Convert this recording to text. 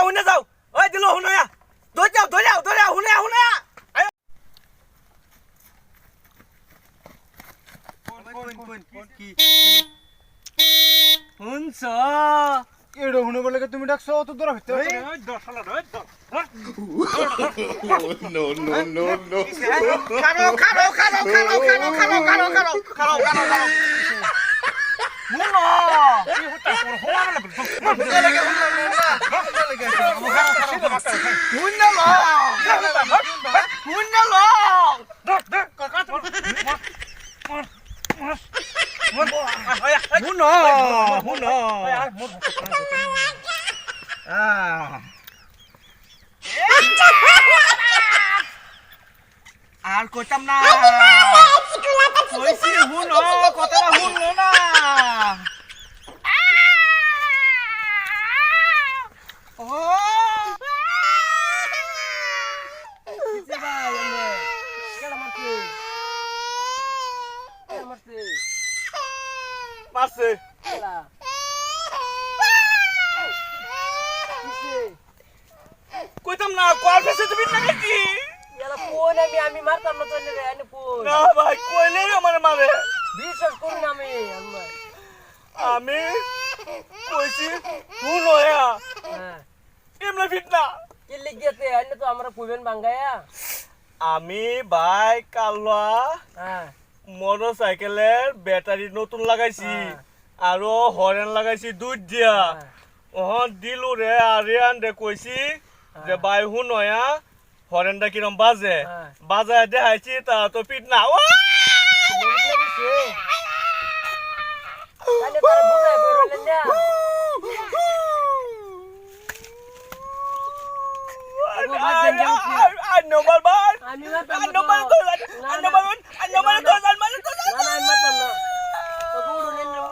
শুনে যাও ওই দিলো শুনে ধরে যাও শুনে শুনছ এড়ো হুনে বলে তুমি ডাকছো অত দূর হইতে No. আর কইতাম না কইছি শুনো কথাটা শুনলো না ও কিছে ভাই এনে কেডা মারছে মারছে কেডা কিছে কইতাম না কোয়ার ফেসে তুমি নাকি এলা কোন আমি মারতাম না তো নে রে কোন না ভাই কইলে আমার মারে বিশ্বাস করুন আমি কইছি শুনো হ্যাঁ হ্যাঁ এমনি ফিট না কি লিখতে আইনে তো আমরা কইবেন বাঙ্গায়া আমি ভাই কালয়া হ্যাঁ মোটরসাইকেলের ব্যাটারি নতুন লাগাইছি আর হরেন লাগাইছি দুধ দিয়া ওহন দিলু রে আরিয়ান রে কইছি যে ভাই শুনয়া হরেনটা কিরম বাজে বাজায় দেখাইছি তা তো পিট না ও তাহলে তারা বুঝাই কইরলেন না I know my bad. আমি মারতাম I know my good.